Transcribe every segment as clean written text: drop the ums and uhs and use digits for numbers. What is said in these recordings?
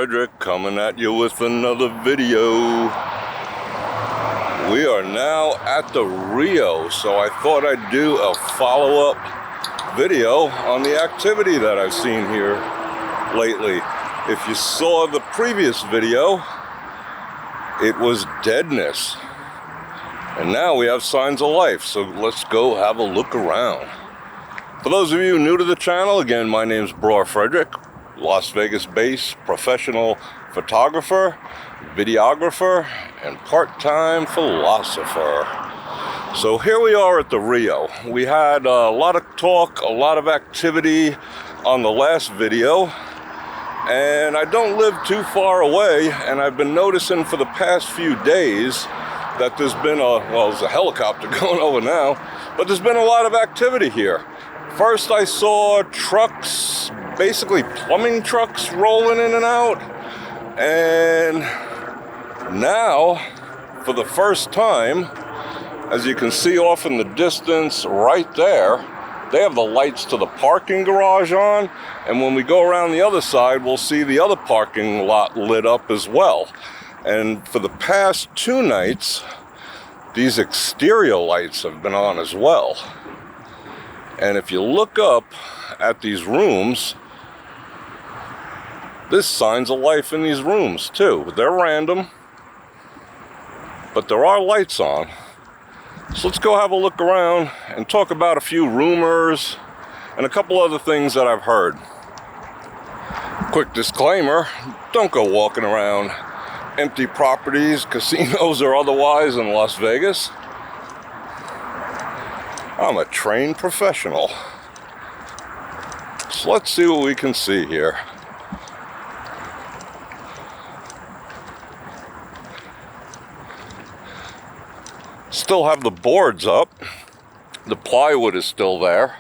Fredrik coming at you with another video. We are now at the Rio, so I thought I'd do a follow-up video on the activity that I've seen here lately. If you saw the previous video, it was deadness. And now we have signs of life, so let's go have a look around. For those of you new to the channel, again, my name's Bror Fredrik, Las Vegas-based professional photographer, videographer, and part-time philosopher. So here we are at the Rio. We had a lot of talk, a lot of activity on the last video, and I don't live too far away, and I've been noticing for the past few days that there's been there's a helicopter going over now, but there's been a lot of activity here. First I saw trucks, basically plumbing trucks, rolling in and out, and now, for the first time, as you can see off in the distance right there, they have the lights to the parking garage on, and when we go around the other side, we'll see the other parking lot lit up as well. And for the past 2 nights, these exterior lights have been on as well. And if you look up at these rooms, there's signs of life in these rooms too. They're random, but there are lights on. So let's go have a look around and talk about a few rumors and a couple other things that I've heard. Quick disclaimer, don't go walking around empty properties, casinos or otherwise in Las Vegas. I'm a trained professional. So let's see what we can see here. Still have the boards up. The plywood is still there.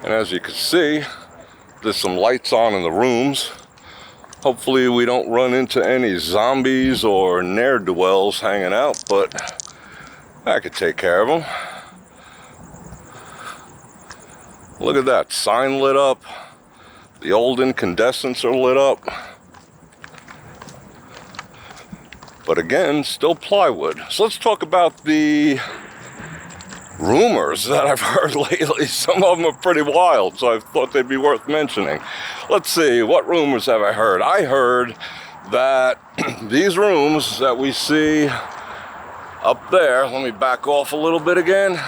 And as you can see, there's some lights on in the rooms. Hopefully we don't run into any zombies or ne'er-do-wells hanging out, but I could take care of them. Look at that, sign lit up. The old incandescents are lit up. But again, still plywood. So let's talk about the rumors that I've heard lately. Some of them are pretty wild, so I thought they'd be worth mentioning. Let's see, what rumors have I heard? I heard that these rooms that we see up there, let me back off a little bit again,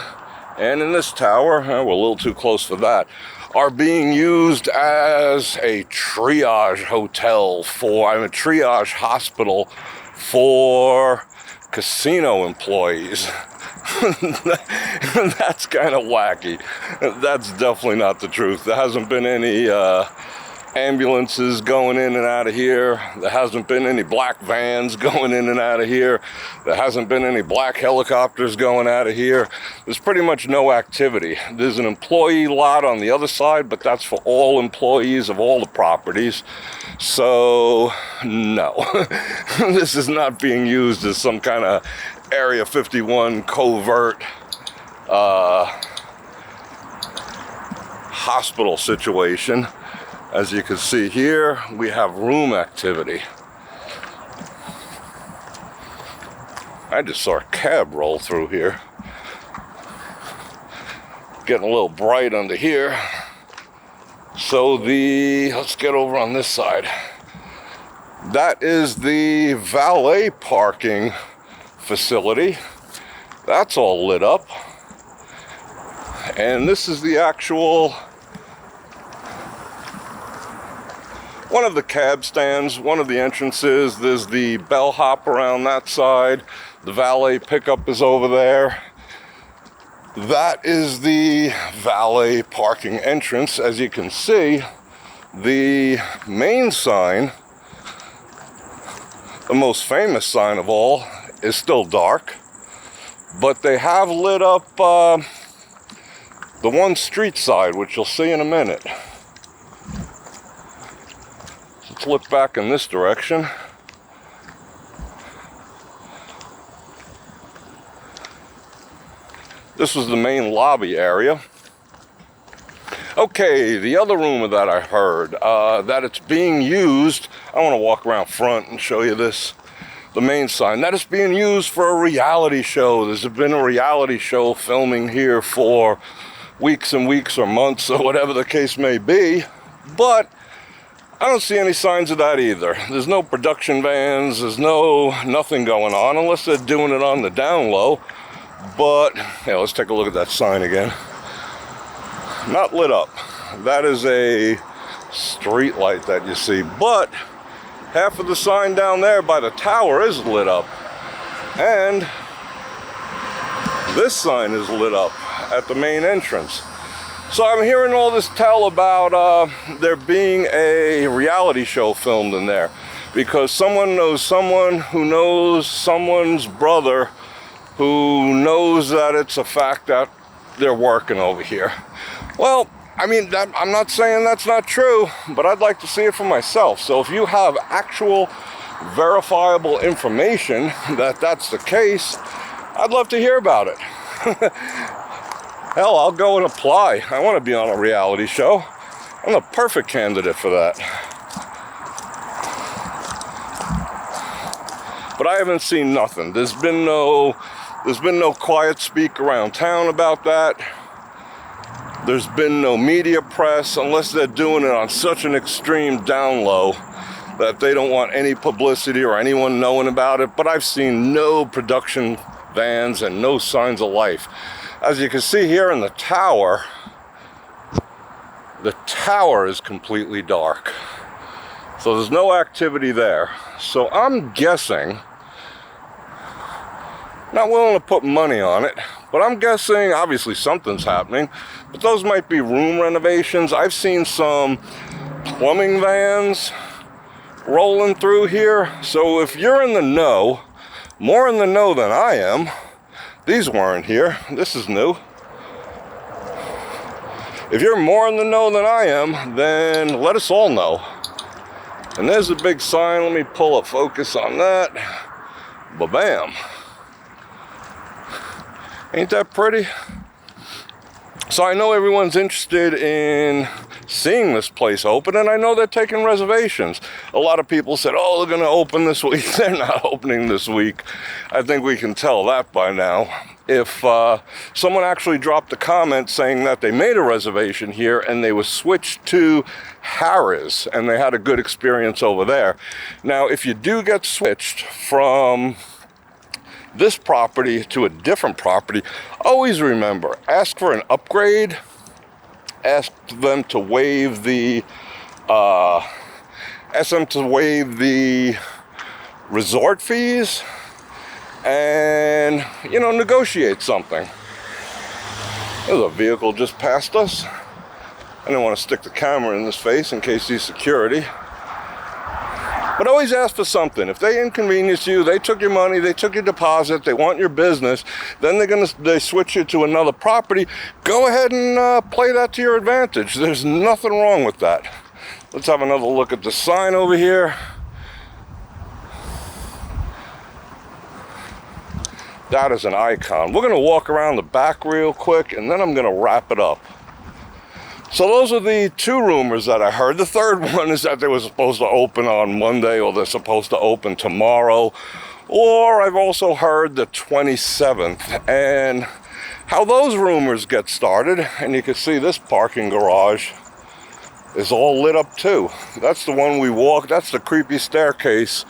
and in this tower, we're a little too close for that, are being used as a triage hotel a triage hospital for casino employees. That's kind of wacky. That's definitely not the truth. There hasn't been any ambulances going in and out of here. There hasn't been any black vans going in and out of here. There hasn't been any black helicopters going out of here. There's pretty much no activity. There's an employee lot on the other side, but that's for all employees of all the properties. So, no. This is not being used as some kind of Area 51 covert hospital situation. As you can see here, we have room activity. I just saw a cab roll through here. Getting a little bright under here. So let's get over on this side. That is the valet parking facility. That's all lit up. And this is the actual one of the cab stands, one of the entrances. There's the bellhop around that side. The valet pickup is over there. That is the valet parking entrance. As you can see, the main sign, the most famous sign of all, is still dark. But they have lit up the one street side, which you'll see in a minute. Let's look back in this direction. This was the main lobby area. Okay, the other rumor that I heard, that it's being used, I want to walk around front and show you this, the main sign, that it's being used for a reality show. There's been a reality show filming here for weeks and weeks or months or whatever the case may be, but I don't see any signs of that either. There's no production vans, there's nothing going on, unless they're doing it on the down low. But, yeah, let's take a look at that sign again. Not lit up. That is a street light that you see, but half of the sign down there by the tower is lit up. And this sign is lit up at the main entrance. So I'm hearing all this tell about there being a reality show filmed in there because someone knows someone who knows someone's brother who knows that it's a fact that they're working over here. Well, I mean, I'm not saying that's not true, but I'd like to see it for myself. So if you have actual verifiable information that that's the case, I'd love to hear about it. Hell, I'll go and apply. I want to be on a reality show. I'm the perfect candidate for that. But I haven't seen nothing. There's been no quiet speak around town about that. There's been no media press, unless they're doing it on such an extreme down low that they don't want any publicity or anyone knowing about it. But I've seen no production vans and no signs of life. As you can see here in the tower is completely dark. So there's no activity there. So I'm guessing, not willing to put money on it, but I'm guessing obviously something's happening. But those might be room renovations. I've seen some plumbing vans rolling through here. So if you're in the know, more in the know than I am, these weren't here. This is new. If you're more in the know than I am, then let us all know. And there's a big sign. Let me pull a focus on that. Ba-bam. Ain't that pretty? So I know everyone's interested in seeing this place open, and I know they're taking reservations. A lot of people said, oh, they're going to open this week. They're not opening this week. I think we can tell that by now. If someone actually dropped a comment saying that they made a reservation here and they were switched to Harrah's and they had a good experience over there. Now, if you do get switched from this property to a different property, always remember, ask for an upgrade, ask them to waive the resort fees, and negotiate something. There's a vehicle just passed us. I didn't want to stick the camera in his face in case he's security. But always ask for something. If they inconvenience you, they took your money, they took your deposit, they want your business, then they switch you to another property, go ahead and play that to your advantage. There's nothing wrong with that. Let's have another look at the sign over here. That is an icon. We're going to walk around the back real quick, and then I'm going to wrap it up. So those are the two rumors that I heard. The third one is that they were supposed to open on Monday, or they're supposed to open tomorrow. Or I've also heard the 27th. And how those rumors get started, and you can see this parking garage is all lit up too. That's the one we walked, that's the creepy staircase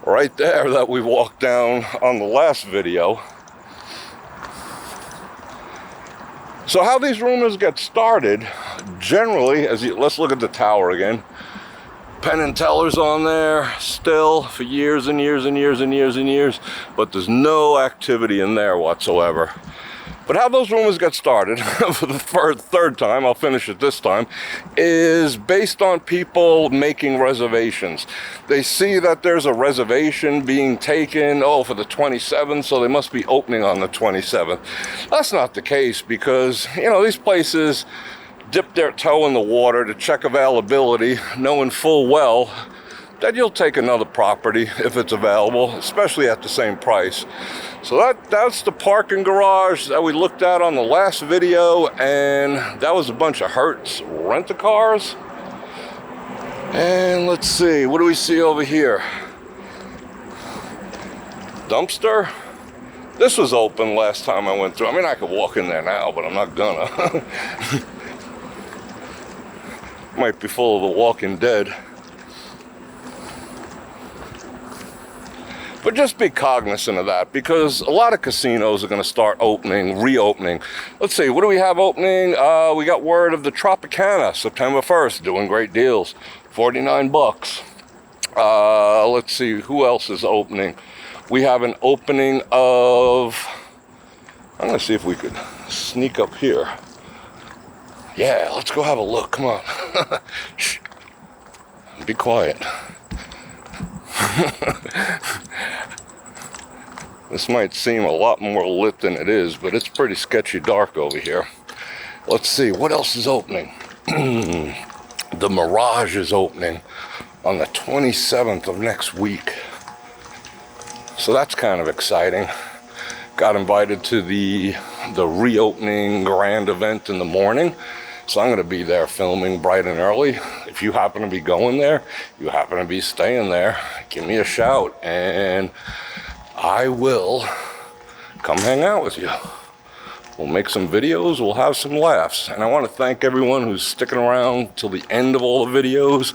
right there that we walked down on the last video. So how these rumors get started, generally, let's look at the tower again. Penn and Teller's on there still for years and years and years and years and years, but there's no activity in there whatsoever. But how those rumors get started, for the third time, I'll finish it this time, is based on people making reservations. They see that there's a reservation being taken, for the 27th, so they must be opening on the 27th. That's not the case because, these places dip their toe in the water to check availability, knowing full well that you'll take another property if it's available, especially at the same price. So that's the parking garage that we looked at on the last video, and that was a bunch of Hertz rent-a-cars. And let's see, what do we see over here? Dumpster. This was open last time I went through. I mean, I could walk in there now, but I'm not gonna. Might be full of The Walking Dead. But just be cognizant of that, because a lot of casinos are going to start reopening. Let's see, what do we have opening? We got word of the Tropicana, September 1st, doing great deals, $49. Let's see, who else is opening? We have an opening of, I'm going to see if we could sneak up here. Yeah, let's go have a look, come on. Shh. Be quiet. This might seem a lot more lit than it is, but it's pretty sketchy dark over here. Let's see, what else is opening? The Mirage is opening on the 27th of next week. So that's kind of exciting. Got invited to the reopening grand event in the morning. So I'm going to be there filming bright and early. If you happen to be going there, you happen to be staying there, give me a shout and I will come hang out with you. We'll make some videos, we'll have some laughs. And I want to thank everyone who's sticking around till the end of all the videos.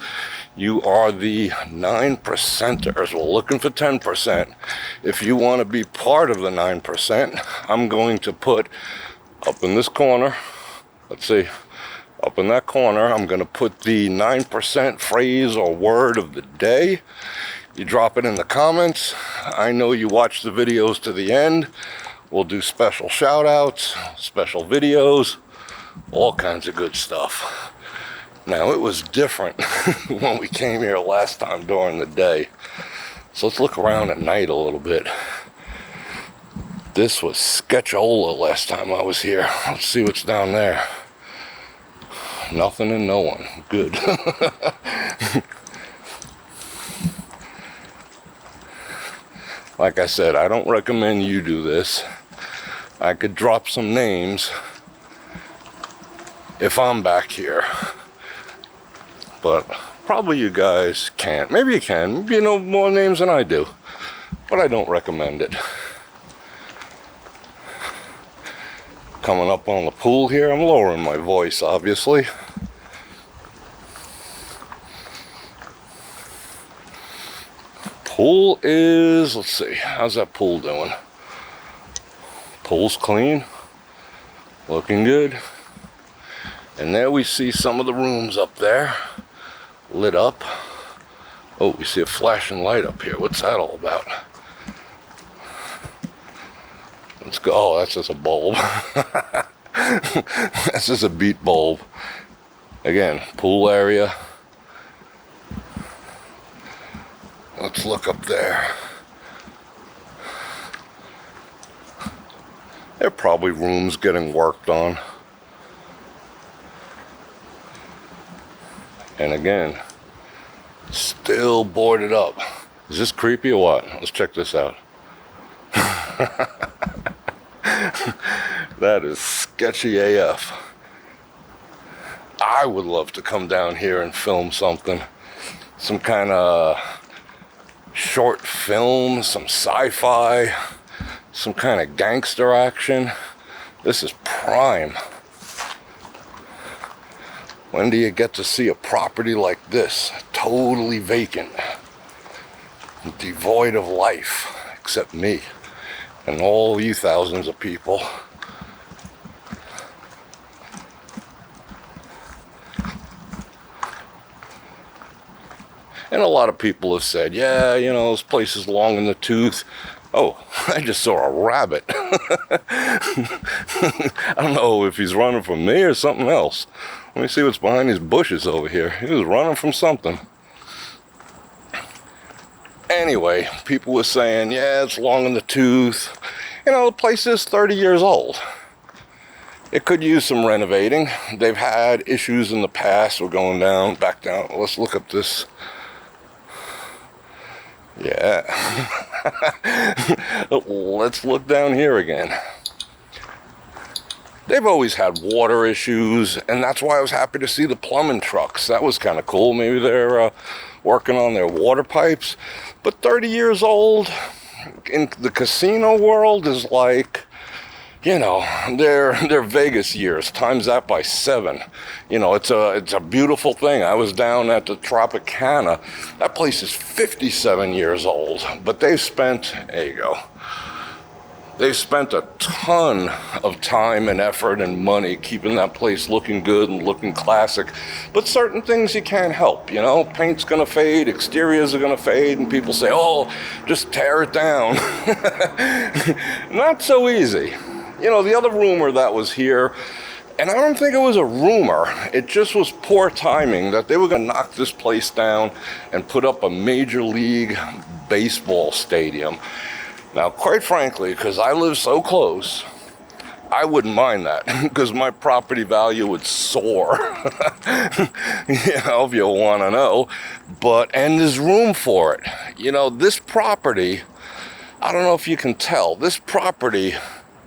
You are the 9%ers. We're looking for 10%. If you want to be part of the 9%, I'm going to put up in this corner, let's see, up in that corner, I'm going to put the 9% phrase or word of the day. You drop it in the comments. I know you watch the videos to the end. We'll do special shout outs, special videos, all kinds of good stuff. Now, it was different when we came here last time during the day. So let's look around at night a little bit. This was sketchola last time I was here. Let's see what's down there. Nothing and no one. Good. Like I said, I don't recommend you do this. I could drop some names if I'm back here. But probably you guys can't. Maybe you can. Maybe you know more names than I do. But I don't recommend it. Coming up on the pool here. I'm lowering my voice, obviously. Pool is, let's see, how's that pool doing? Pool's clean. Looking good. And there we see some of the rooms up there. Lit up. Oh, we see a flashing light up here. What's that all about? Let's go. Oh, that's just a bulb. That's just a beat bulb. Again, pool area. Let's look up there. There are probably rooms getting worked on. And again, still boarded up. Is this creepy or what? Let's check this out. That is sketchy AF. I would love to come down here and film something. Some kind of short film, some sci-fi, some kind of gangster action. This is prime. When do you get to see a property like this, totally vacant, devoid of life, except me and all you thousands of people? And a lot of people have said, yeah, you know, this place is long in the tooth. Oh, I just saw a rabbit. I don't know if he's running from me or something else. Let me see what's behind these bushes over here. He was running from something. Anyway, people were saying, yeah, it's long in the tooth. You know, the place is 30 years old. It could use some renovating. They've had issues in the past. We're going back down. Let's look up this. Yeah. Let's look down here again. They've always had water issues, and that's why I was happy to see the plumbing trucks. That was kind of cool. Maybe they're working on their water pipes. But 30 years old in the casino world is like, you know, they're Vegas years. Times that by 7. You know, it's a beautiful thing. I was down at the Tropicana. That place is 57 years old. But they've spent, there you go. They've spent a ton of time and effort and money keeping that place looking good and looking classic. But certain things you can't help, you know? Paint's gonna fade, exteriors are gonna fade, and people say, oh, just tear it down. Not so easy. You know, the other rumor that was here, and I don't think it was a rumor, it just was poor timing that they were gonna knock this place down and put up a Major League Baseball stadium. Now, quite frankly, because I live so close, I wouldn't mind that, because my property value would soar, you know, if you want to know. And there's room for it. You know, this property, I don't know if you can tell, this property,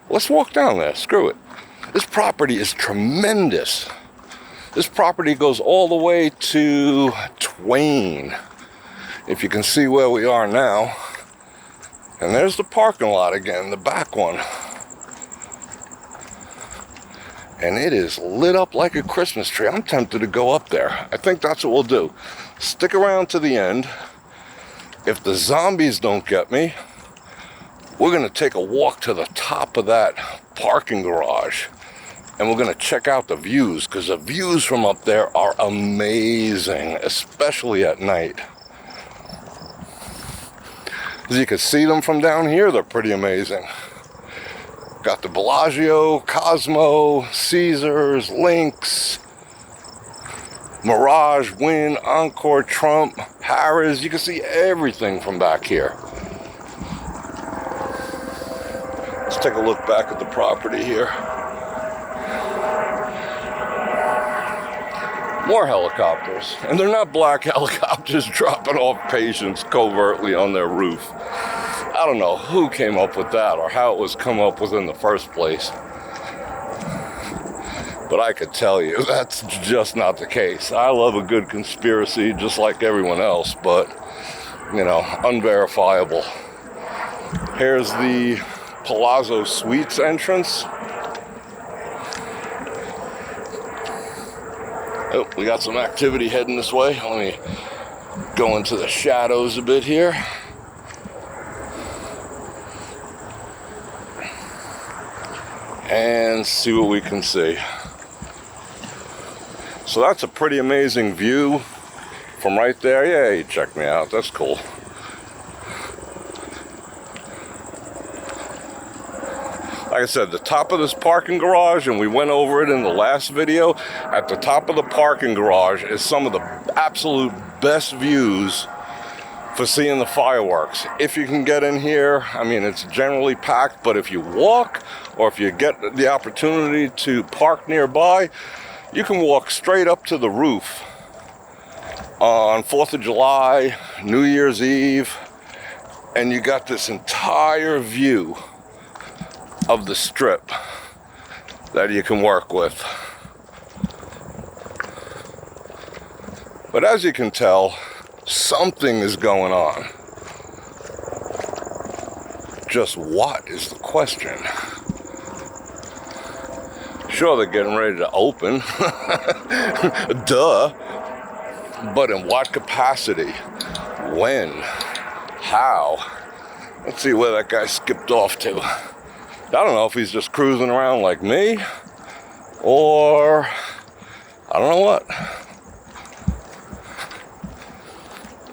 let's walk down there, screw it. This property is tremendous. This property goes all the way to Twain, if you can see where we are now. And there's the parking lot again, the back one. And it is lit up like a Christmas tree. I'm tempted to go up there. I think that's what we'll do. Stick around to the end. If the zombies don't get me, we're gonna take a walk to the top of that parking garage. And we're gonna check out the views, because the views from up there are amazing, especially at night. As you can see them from down here, they're pretty amazing. Got the Bellagio, Cosmo, Caesars, Lynx, Mirage, Wynn, Encore, Trump, Harrah's. You can see everything from back here. Let's take a look back at the property here. More helicopters, and they're not black helicopters dropping off patients covertly on their roof. I don't know who came up with that or how it was come up with in the first place. But I could tell you that's just not the case. I love a good conspiracy just like everyone else, but, you know, unverifiable. Here's the Palazzo Suites entrance. Oh, we got some activity heading this way. Let me go into the shadows a bit here. And see what we can see. So that's a pretty amazing view from right there. Yeah, you check me out. That's cool. Like I said, the top of this parking garage, and we went over it in the last video, at the top of the parking garage is some of the absolute best views for seeing the fireworks. If you can get in here, I mean, it's generally packed, but if you walk or if you get the opportunity to park nearby, you can walk straight up to the roof on 4th of July, New Year's Eve, and you got this entire view of the strip that you can work with. But as you can tell, something is going on. Just what is the question? Sure, they're getting ready to open. Duh. But in what capacity? When? How? Let's see where that guy skipped off to. I don't know if he's just cruising around like me, or I don't know what.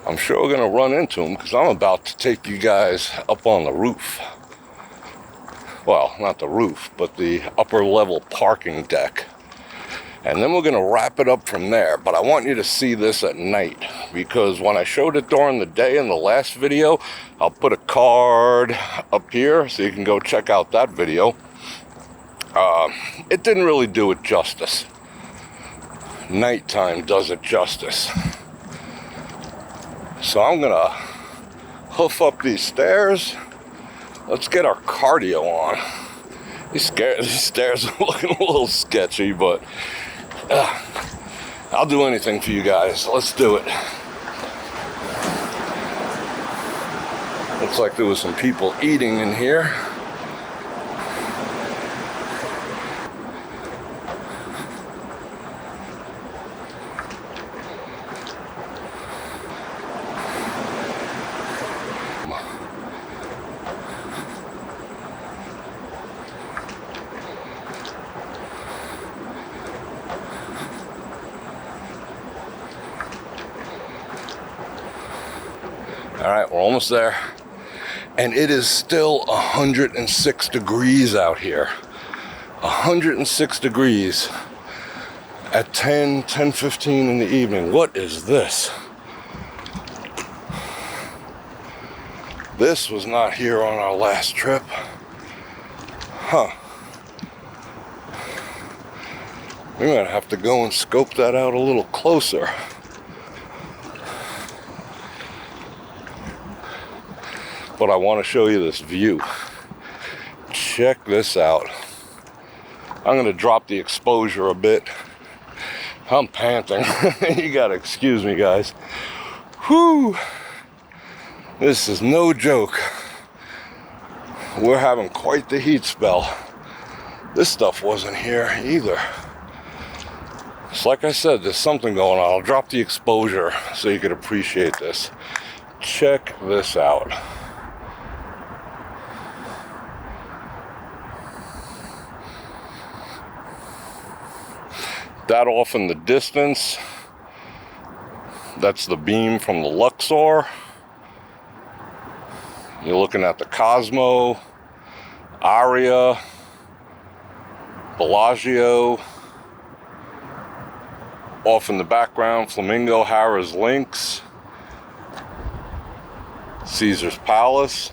I'm sure we're going to run into him because I'm about to take you guys up on the roof. Well, not the roof, but the upper level parking deck. And then we're going to wrap it up from there. But I want you to see this at night, because when I showed it during the day in the last video, I'll put a card up here so you can go check out that video. It didn't really do it justice. Nighttime does it justice. So I'm going to hoof up these stairs. Let's get our cardio on. These stairs are looking a little sketchy, but I'll do anything for you guys. Let's do it. Looks like there was some people eating in here. All right, we're almost there. And it is still 106 degrees out here. 106 degrees at 10:15 in the evening. What is this? This was not here on our last trip. Huh. We're gonna have to go and scope that out a little closer. But I want to show you this view. Check this out. I'm going to drop the exposure a bit. I'm panting. You got to excuse me, guys. Whew. This is no joke. We're having quite the heat spell. This stuff wasn't here either. It's like I said, there's something going on. I'll drop the exposure so you can appreciate this. Check this out. That off in the distance, that's the beam from the Luxor. You're looking at the Cosmo, Aria, Bellagio. Off in the background, Flamingo, Harrah's Lynx, Caesar's Palace,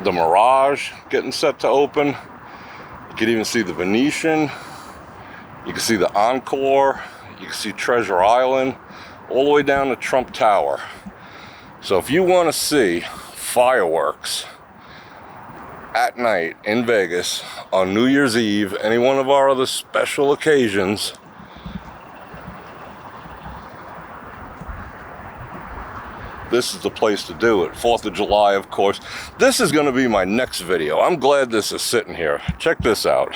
the Mirage getting set to open. You can even see the Venetian. You can see the Encore, you can see Treasure Island, all the way down to Trump Tower. So if you want to see fireworks at night in Vegas on New Year's Eve, any one of our other special occasions, this is the place to do it. 4th of July, of course. This is going to be my next video. I'm glad this is sitting here. Check this out.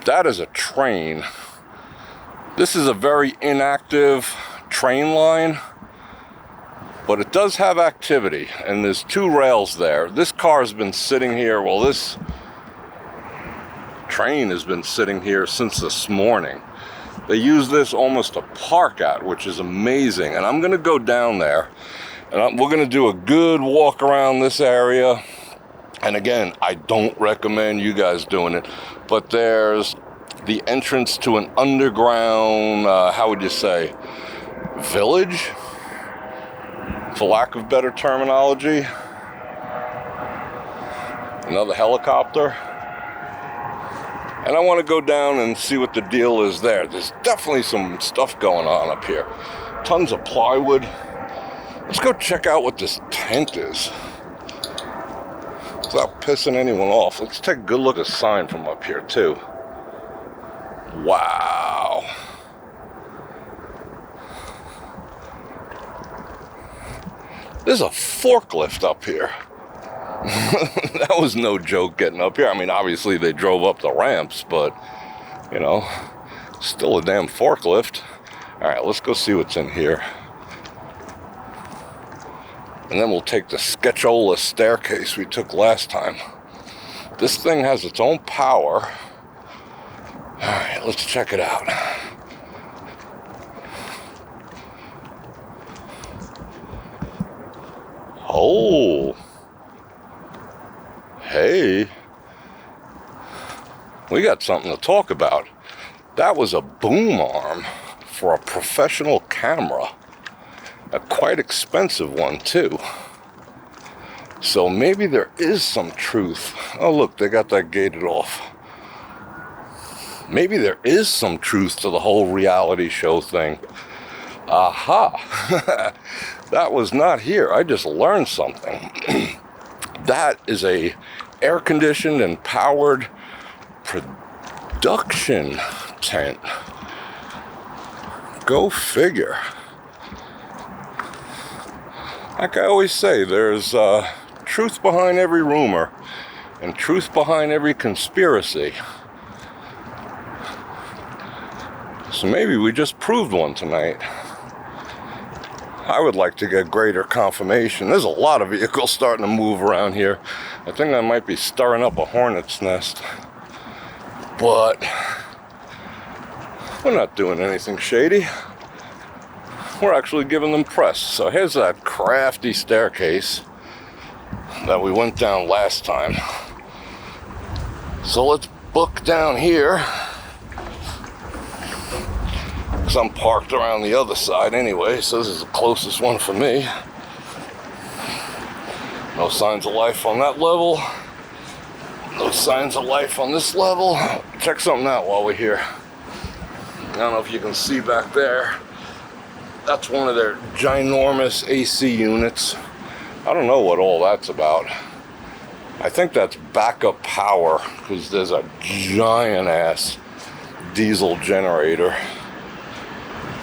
That is a train. This is a very inactive train line, but it does have activity, and there's 2 rails there. This car has been sitting here, well, this train has been sitting here since this morning. They use this almost to park at, which is amazing. And I'm gonna go down there, and we're gonna do a good walk around this area. And again, I don't recommend you guys doing it, but there's the entrance to an underground, how would you say, village, for lack of better terminology. Another helicopter. And I want to go down and see what the deal is there. There's definitely some stuff going on up here. Tons of plywood. Let's go check out what this tent is. Without pissing anyone off, let's take a good look at the sign from up here too. Wow. There's a forklift up here. That was no joke getting up here. I mean, obviously they drove up the ramps, but, you know, still a damn forklift. All right, let's go see what's in here. And then we'll take the sketchola staircase we took last time. This thing has its own power. All right, let's check it out. Oh. Hey. We got something to talk about. That was a boom arm for a professional camera. A quite expensive one too. So maybe there is some truth. Oh look, they got that gated off. Maybe there is some truth to the whole reality show thing. Aha! That was not here. I just learned something. That is a air-conditioned and powered production tent. Go figure. Like I always say, there's truth behind every rumor and truth behind every conspiracy. So maybe we just proved one tonight. I would like to get greater confirmation. There's a lot of vehicles starting to move around here. I think I might be stirring up a hornet's nest. But we're not doing anything shady. We're actually giving them press. So here's that crafty staircase that we went down last time. So let's book down here. Because I'm parked around the other side anyway, so this is the closest one for me. No signs of life on that level. No signs of life on this level. Check something out while we're here. I don't know if you can see back there. That's one of their ginormous AC units. I don't know what all that's about. I think that's backup power, because there's a giant ass diesel generator.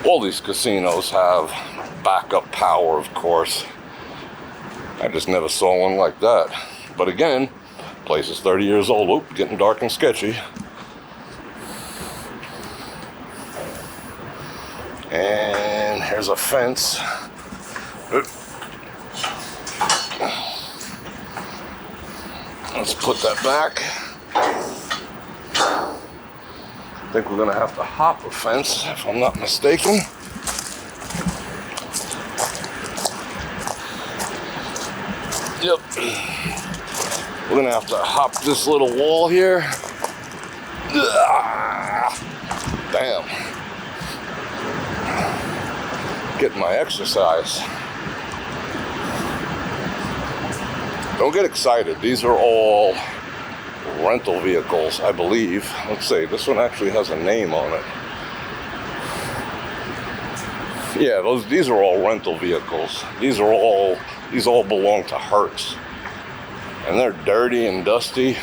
All these casinos have backup power, of course. I just never saw one like that. But again, place is 30 years old. Oop, getting dark and sketchy. And here's a fence. Let's put that back. I think we're gonna have to hop a fence, if I'm not mistaken. Yep. We're gonna have to hop this little wall here. Damn. Getting my exercise. Don't get excited. These are all rental vehicles, I believe. Let's see, this one actually has a name on it. Yeah, these are all rental vehicles. These all belong to Hertz. And they're dirty and dusty.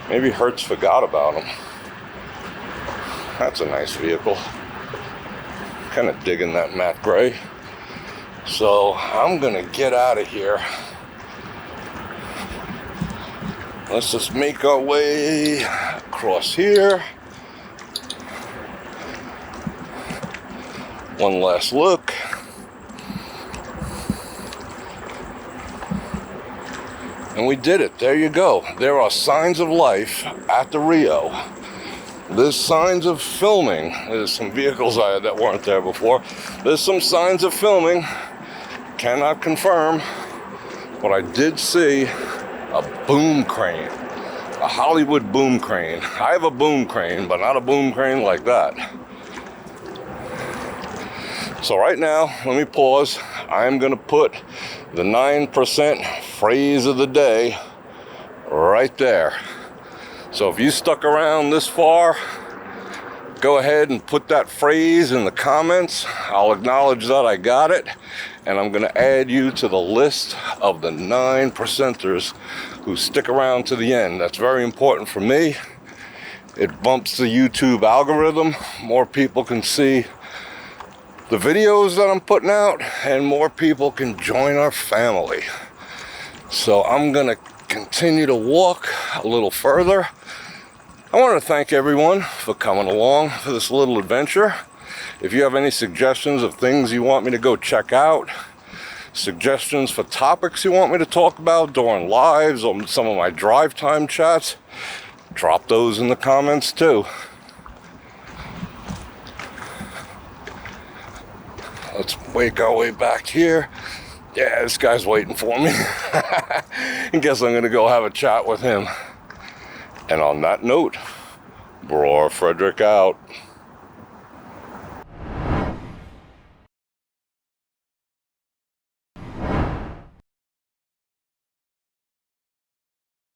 Maybe Hertz forgot about them. That's a nice vehicle. Kind of digging that matte gray. So I'm gonna get out of here. Let's just make our way across here. One last look. And we did it. There you go. There are signs of life at the Rio. There's signs of filming. There's some vehicles that weren't there before. There's some signs of filming. Cannot confirm. But I did see a boom crane, a Hollywood boom crane. I have a boom crane, but not a boom crane like that. So right now, let me pause. I'm gonna put the 9% phrase of the day right there. So if you stuck around this far, go ahead and put that phrase in the comments. I'll acknowledge that I got it. And I'm gonna add you to the list of the 9%ers who stick around to the end. That's very important for me. It bumps the YouTube algorithm. More people can see the videos that I'm putting out, and more people can join our family. So I'm gonna continue to walk a little further. I want to thank everyone for coming along for this little adventure. If you have any suggestions of things you want me to go check out, suggestions for topics you want me to talk about during lives or some of my drive time chats, drop those in the comments too. Let's make our way back here. Yeah, this guy's waiting for me. I guess I'm gonna go have a chat with him. And on that note, Bror Fredrik out.